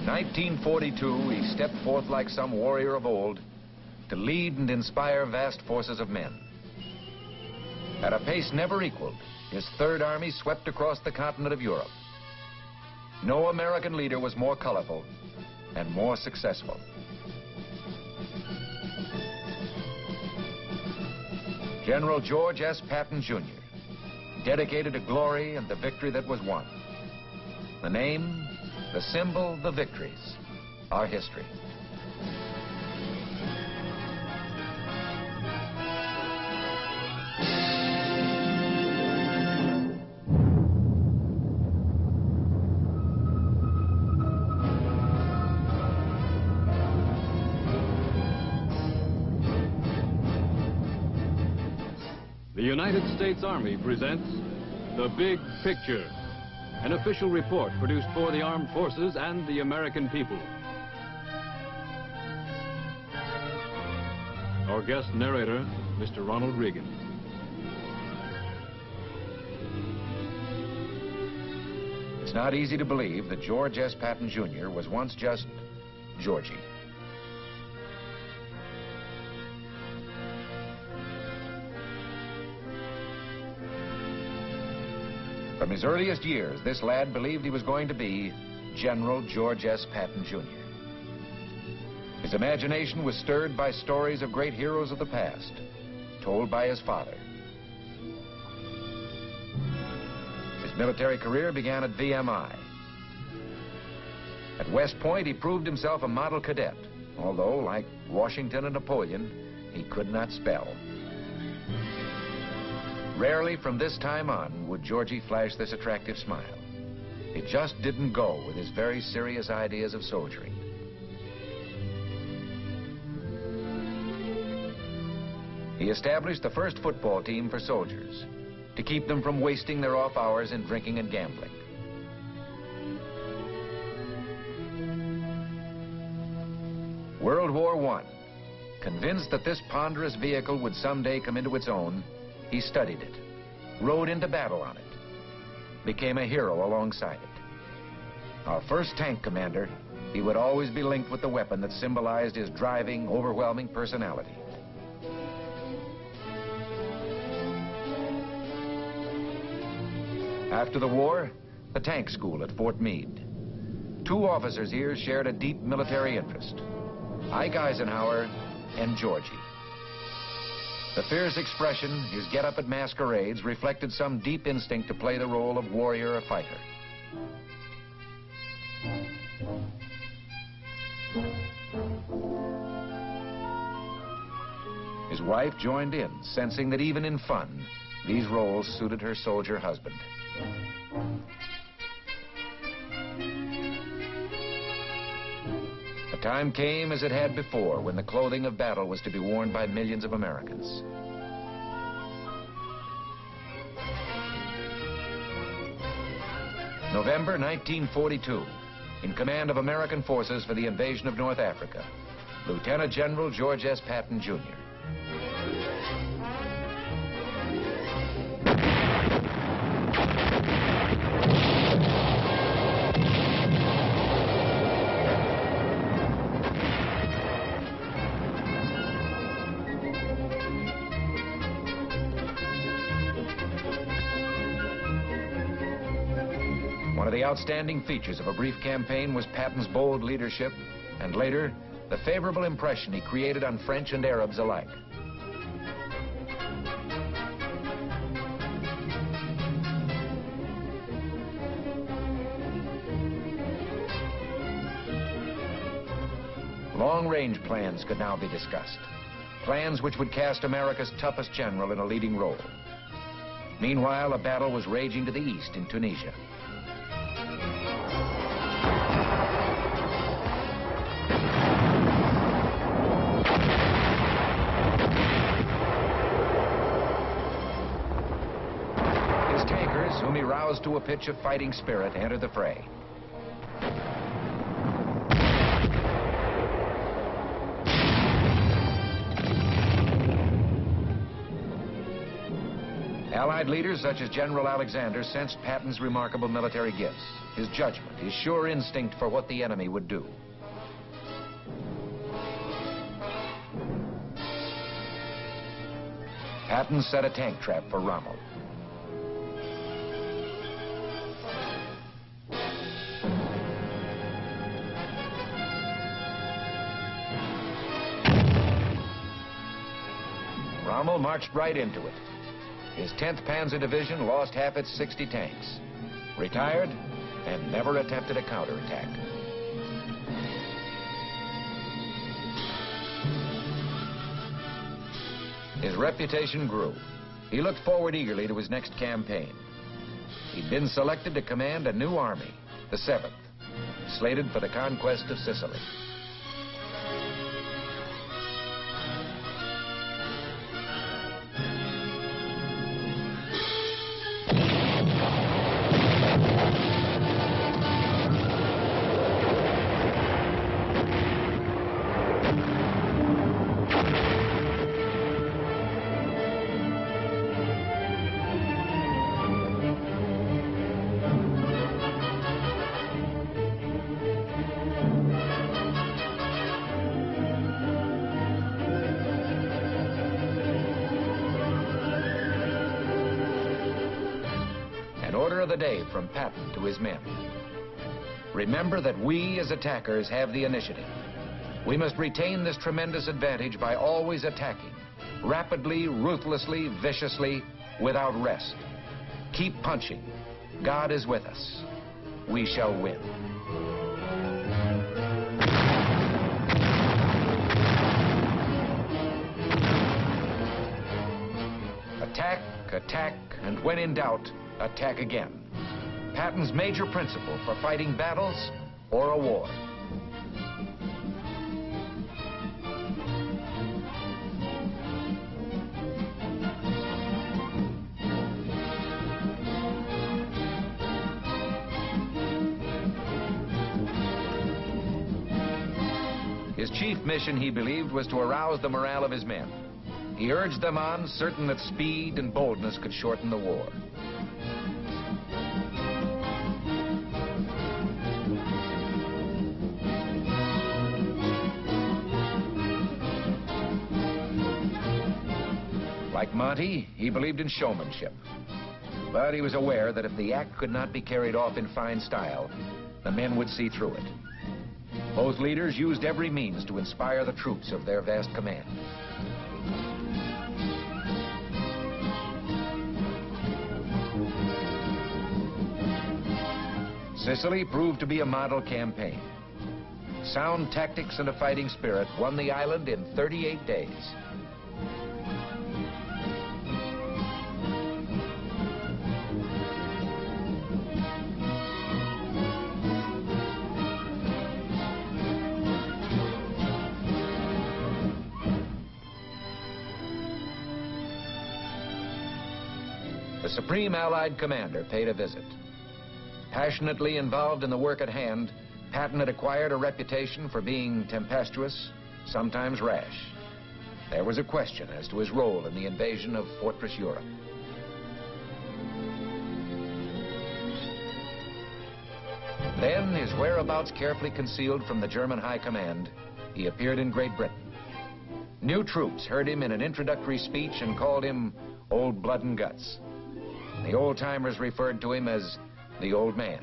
1942, he stepped forth like some warrior of old to lead and inspire vast forces of men. At a pace never equaled, his Third Army swept across the continent of Europe. No American leader was more colorful and more successful. General George S. Patton, Jr., dedicated to glory and the victory that was won. The name, the symbol, the victories, our history. The United States Army presents The Big Picture, an official report produced for the armed forces and the American people. Our guest narrator, Mr. Ronald Reagan. It's not easy to believe that George S. Patton, Jr. was once just Georgie. From his earliest years, this lad believed he was going to be General George S. Patton, Jr. His imagination was stirred by stories of great heroes of the past, told by his father. His military career began at VMI. At West Point, he proved himself a model cadet, although, like Washington and Napoleon, he could not spell. Rarely from this time on would Georgie flash this attractive smile. It just didn't go with his very serious ideas of soldiering. He established the first football team for soldiers to keep them from wasting their off hours in drinking and gambling. World War I. Convinced that this ponderous vehicle would someday come into its own, he studied it, rode into battle on it, became a hero alongside it. Our first tank commander, he would always be linked with the weapon that symbolized his driving, overwhelming personality. After the war, the tank school at Fort Meade. Two officers here shared a deep military interest, Ike Eisenhower and Georgie. The fierce expression, his get-up at masquerades, reflected some deep instinct to play the role of warrior or fighter. His wife joined in, sensing that even in fun, these roles suited her soldier husband. The time came as it had before, when the clothing of battle was to be worn by millions of Americans. November 1942, in command of American forces for the invasion of North Africa, Lieutenant General George S. Patton, Jr. One of the outstanding features of a brief campaign was Patton's bold leadership, and later, the favorable impression he created on French and Arabs alike. Long-range plans could now be discussed. Plans which would cast America's toughest general in a leading role. Meanwhile, a battle was raging to the east in Tunisia. His tankers, whom he roused to a pitch of fighting spirit, entered the fray. Allied leaders such as General Alexander sensed Patton's remarkable military gifts, his judgment, his sure instinct for what the enemy would do. Patton set a tank trap for Rommel. Rommel marched right into it. His 10th Panzer Division lost half its 60 tanks, retired, and never attempted a counterattack. His reputation grew. He looked forward eagerly to his next campaign. He'd been selected to command a new army, the 7th, slated for the conquest of Sicily. Order of the day from Patton to his men. Remember that we as attackers have the initiative. We must retain this tremendous advantage by always attacking, rapidly, ruthlessly, viciously, without rest. Keep punching. God is with us. We shall win. Attack, attack, and when in doubt, attack again. Patton's major principle for fighting battles or a war. His chief mission, he believed, was to arouse the morale of his men. He urged them on, certain that speed and boldness could shorten the war. Like Monty, he believed in showmanship. But he was aware that if the act could not be carried off in fine style, the men would see through it. Both leaders used every means to inspire the troops of their vast command. Sicily proved to be a model campaign. Sound tactics and a fighting spirit won the island in 38 days. The Supreme Allied Commander paid a visit. Passionately involved in the work at hand, Patton had acquired a reputation for being tempestuous, sometimes rash. There was a question as to his role in the invasion of Fortress Europe. Then, his whereabouts carefully concealed from the German High Command, he appeared in Great Britain. New troops heard him in an introductory speech and called him Old Blood and Guts. The old-timers referred to him as the Old Man,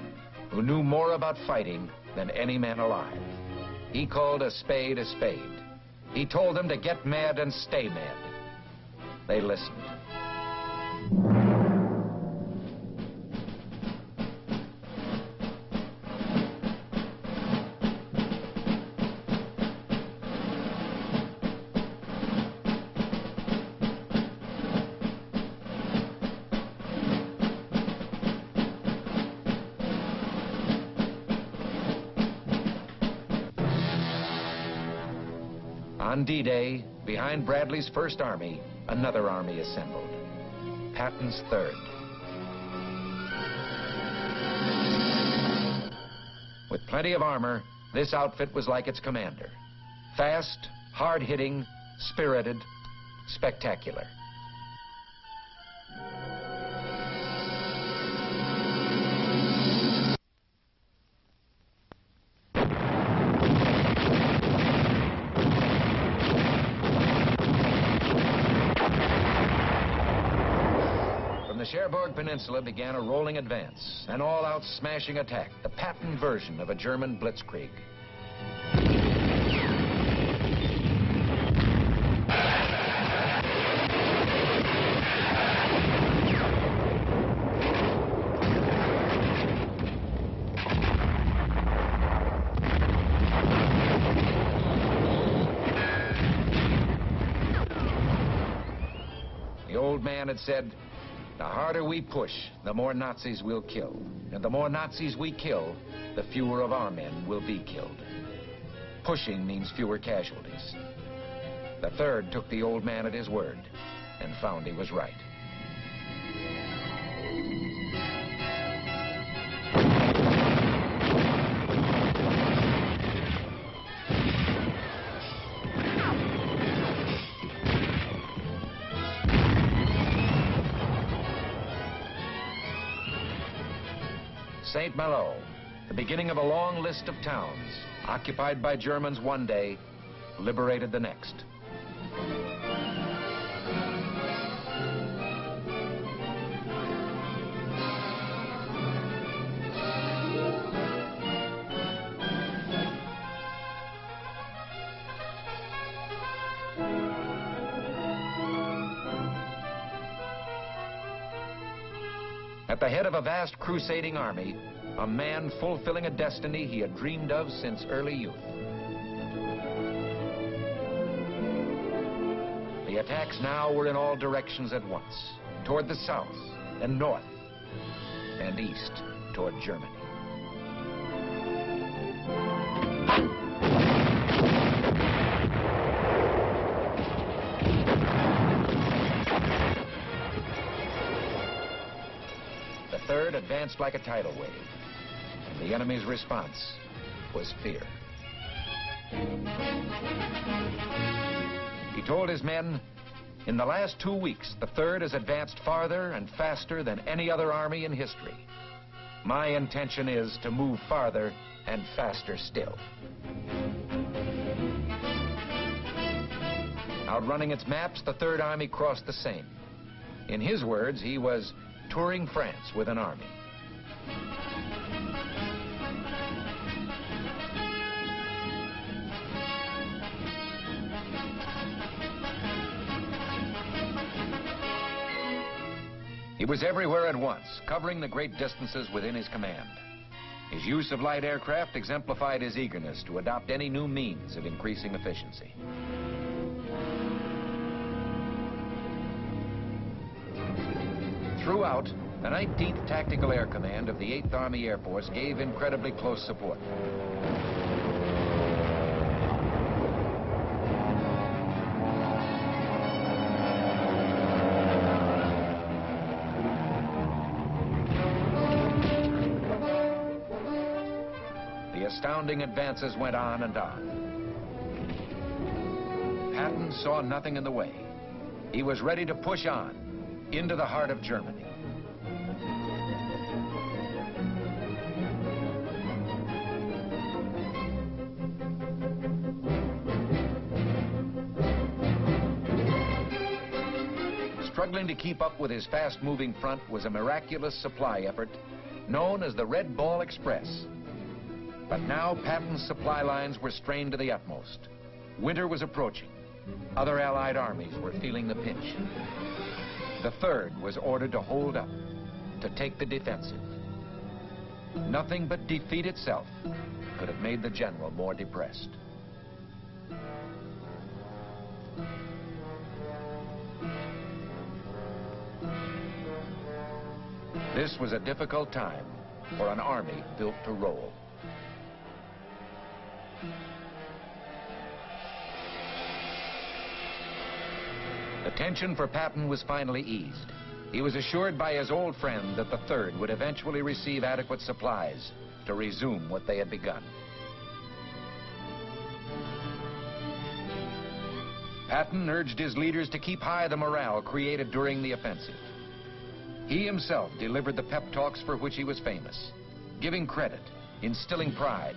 who knew more about fighting than any man alive. He called a spade a spade. He told them to get mad and stay mad. They listened. On D-Day, behind Bradley's First Army, another army assembled. Patton's Third. With plenty of armor, this outfit was like its commander. Fast, hard-hitting, spirited, spectacular. Cherbourg Peninsula began a rolling advance, an all-out smashing attack, the Patton version of a German blitzkrieg. The old man had said, the harder we push, the more Nazis we'll kill. And the more Nazis we kill, the fewer of our men will be killed. Pushing means fewer casualties. The 3rd took the old man at his word and found he was right. St. Malo, the beginning of a long list of towns, occupied by Germans one day, liberated the next. At the head of a vast crusading army, a man fulfilling a destiny he had dreamed of since early youth. The attacks now were in all directions at once, toward the south and north, and east toward Germany. The 3rd advanced like a tidal wave, and the enemy's response was fear. He told his men, in the last 2 weeks, the 3rd has advanced farther and faster than any other army in history. My intention is to move farther and faster still. Outrunning its maps, the 3rd Army crossed the Seine. In his words, he was touring France with an army. He was everywhere at once, covering the great distances within his command. His use of light aircraft exemplified his eagerness to adopt any new means of increasing efficiency. Throughout, the 19th Tactical Air Command of the 8th Army Air Force gave incredibly close support. The astounding advances went on and on. Patton saw nothing in the way. He was ready to push on into the heart of Germany. Struggling to keep up with his fast-moving front was a miraculous supply effort known as the Red Ball Express. But now Patton's supply lines were strained to the utmost. Winter was approaching. Other Allied armies were feeling the pinch. The 3rd was ordered to hold up, to take the defensive. Nothing but defeat itself could have made the general more depressed. This was a difficult time for an army built to roll. The tension for Patton was finally eased. He was assured by his old friend that the 3rd would eventually receive adequate supplies to resume what they had begun. Patton urged his leaders to keep high the morale created during the offensive. He himself delivered the pep talks for which he was famous, giving credit, instilling pride,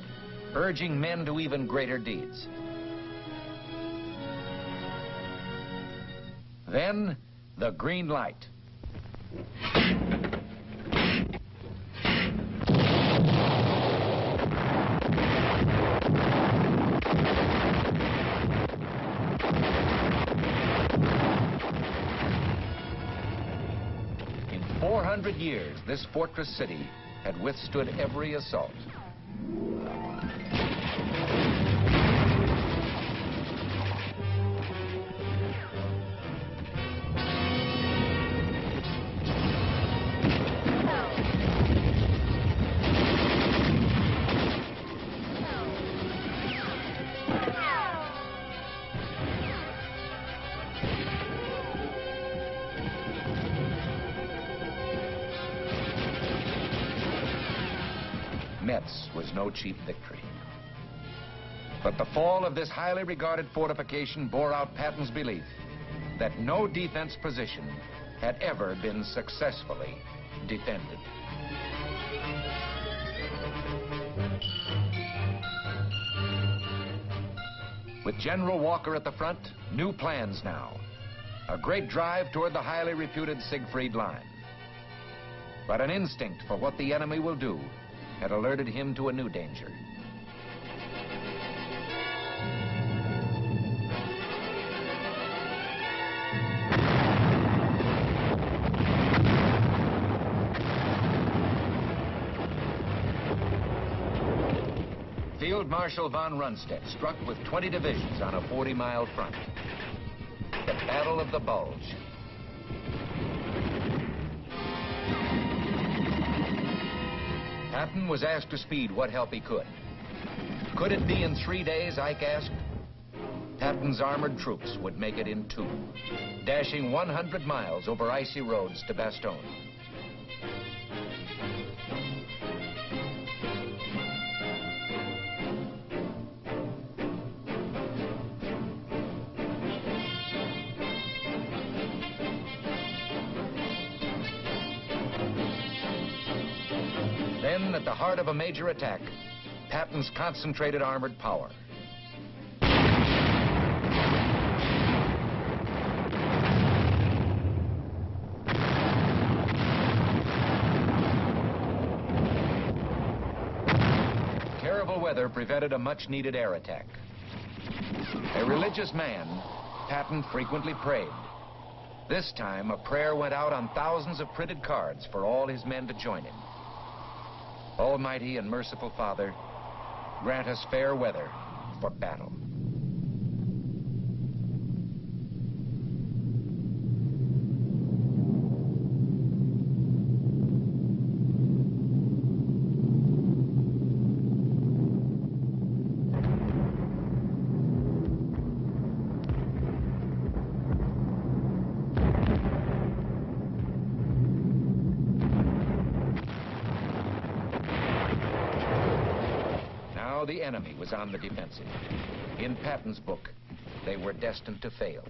urging men to even greater deeds. Then, the green light. 400 years, this fortress city had withstood every assault. Metz was no cheap victory. But the fall of this highly regarded fortification bore out Patton's belief that no defense position had ever been successfully defended. With General Walker at the front, new plans now. A great drive toward the highly reputed Siegfried Line. But an instinct for what the enemy will do had alerted him to a new danger. Field Marshal von Rundstedt struck with 20 divisions on a 40-mile front. The Battle of the Bulge. Patton was asked to speed what help he could. Could it be in 3 days, Ike asked? Patton's armored troops would make it in 2, dashing 100 miles over icy roads to Bastogne. Then, at the heart of a major attack, Patton's concentrated armored power. Terrible weather prevented a much-needed air attack. A religious man, Patton frequently prayed. This time, a prayer went out on thousands of printed cards for all his men to join him. Almighty and merciful Father, grant us fair weather for battle. The enemy was on the defensive. In Patton's book, they were destined to fail.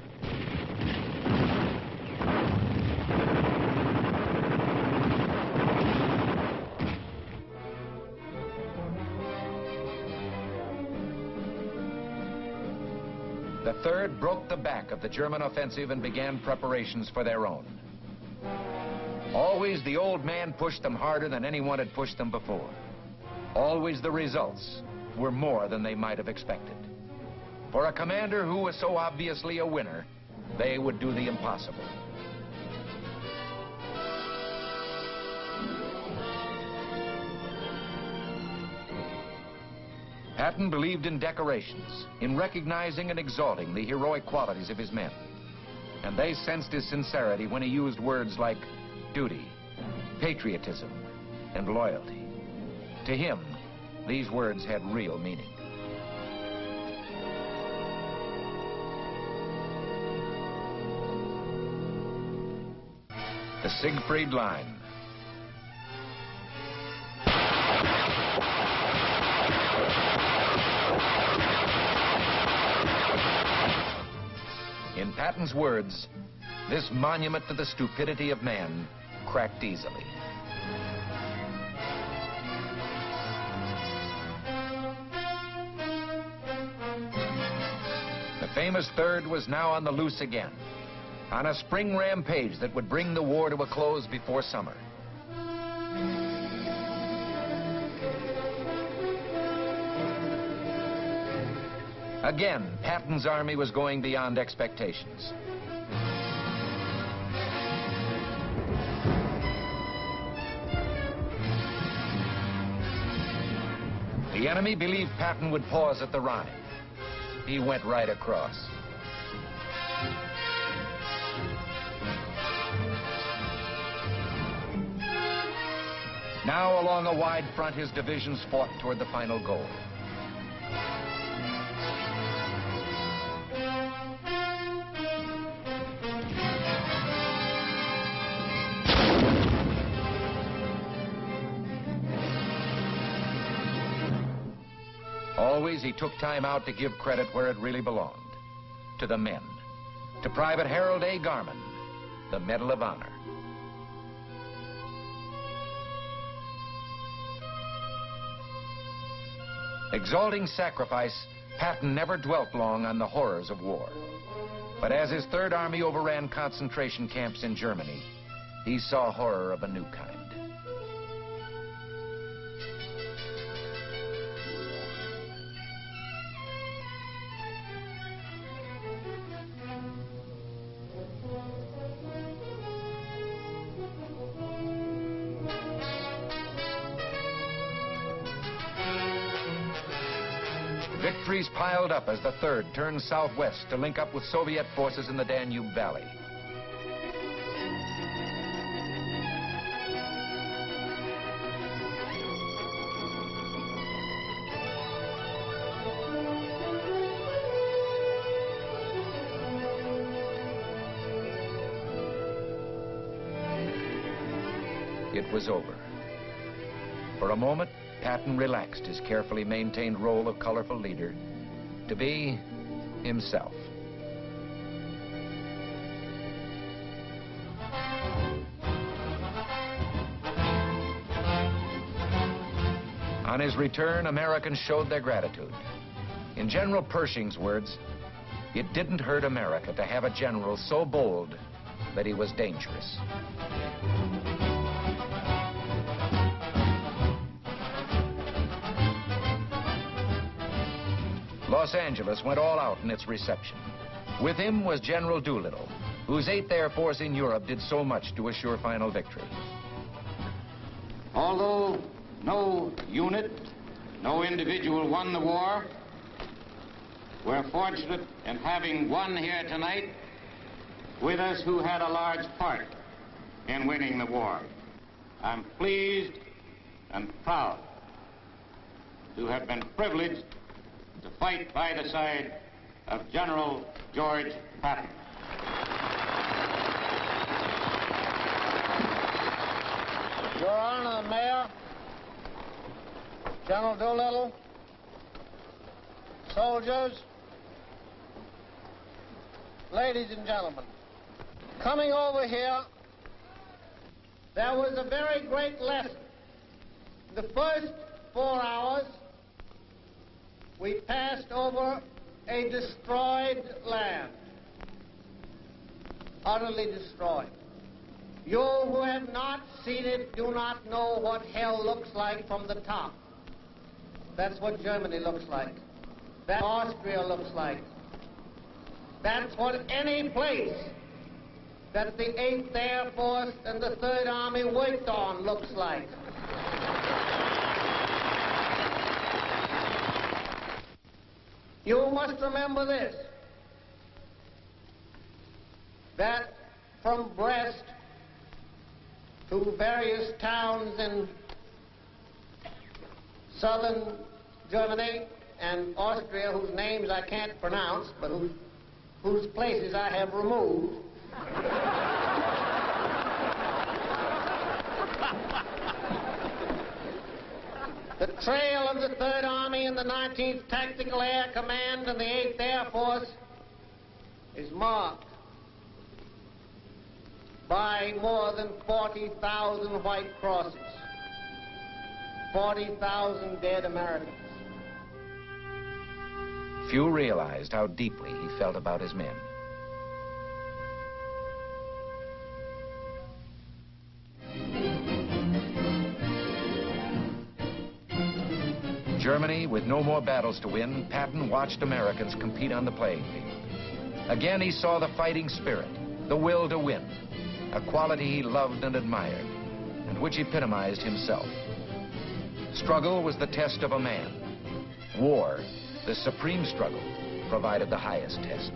The 3rd broke the back of the German offensive and began preparations for their own. Always the old man pushed them harder than anyone had pushed them before. Always the results were more than they might have expected. For a commander who was so obviously a winner, they would do the impossible. Patton believed in decorations, in recognizing and exalting the heroic qualities of his men. And they sensed his sincerity when he used words like duty, patriotism, and loyalty. To him, these words had real meaning. The Siegfried Line. In Patton's words, this monument to the stupidity of man cracked easily. The famous 3rd was now on the loose again, on a spring rampage that would bring the war to a close before summer. Again, Patton's army was going beyond expectations. The enemy believed Patton would pause at the Rhine. He went right across. Now, along a wide front, his divisions fought toward the final goal. Always, he took time out to give credit where it really belonged, to the men. To Private Harold A. Garman, the Medal of Honor. Exalting sacrifice, Patton never dwelt long on the horrors of war. But as his Third Army overran concentration camps in Germany, he saw horror of a new kind. Victories piled up as the Third turned southwest to link up with Soviet forces in the Danube Valley. It was over. For a moment, Patton relaxed his carefully maintained role of colorful leader to be himself. On his return, Americans showed their gratitude. In General Pershing's words, it didn't hurt America to have a general so bold that he was dangerous. Los Angeles went all out in its reception. With him was General Doolittle, whose 8th Air Force in Europe did so much to assure final victory. Although no unit, no individual won the war, we're fortunate in having one here tonight with us who had a large part in winning the war. I'm pleased and proud to have been privileged to fight by the side of General George Patton. Your Honor, the Mayor, General Doolittle, soldiers, ladies and gentlemen, coming over here, there was a very great lesson. The first 4 hours, we passed over a destroyed land, utterly destroyed. You who have not seen it do not know what hell looks like from the top. That's what Germany looks like. That's what Austria looks like. That's what any place that the 8th Air Force and the 3rd Army worked on looks like. You must remember this, that from Brest to various towns in southern Germany and Austria, whose names I can't pronounce, but whose places I have removed, the trail of the 3rd Army and the 19th Tactical Air Command and the 8th Air Force is marked by more than 40,000 white crosses, 40,000 dead Americans. Few realized how deeply he felt about his men. Germany, with no more battles to win, Patton watched Americans compete on the playing field. Again, he saw the fighting spirit, the will to win, a quality he loved and admired, and which epitomized himself. Struggle was the test of a man. War, the supreme struggle, provided the highest test.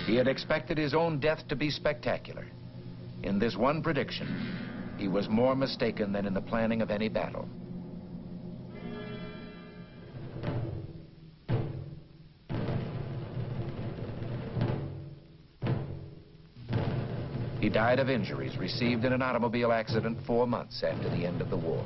He had expected his own death to be spectacular. In this one prediction, he was more mistaken than in the planning of any battle. He died of injuries received in an automobile accident 4 months after the end of the war.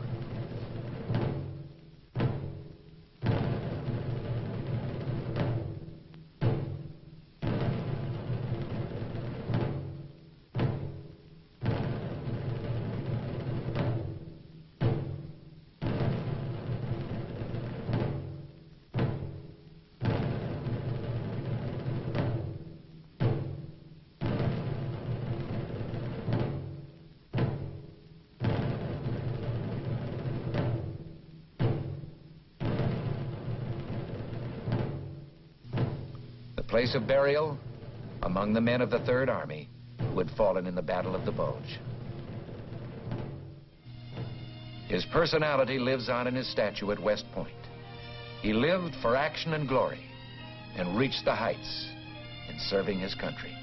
Place of burial among the men of the Third Army who had fallen in the Battle of the Bulge. His personality lives on in his statue at West Point. He lived for action and glory and reached the heights in serving his country.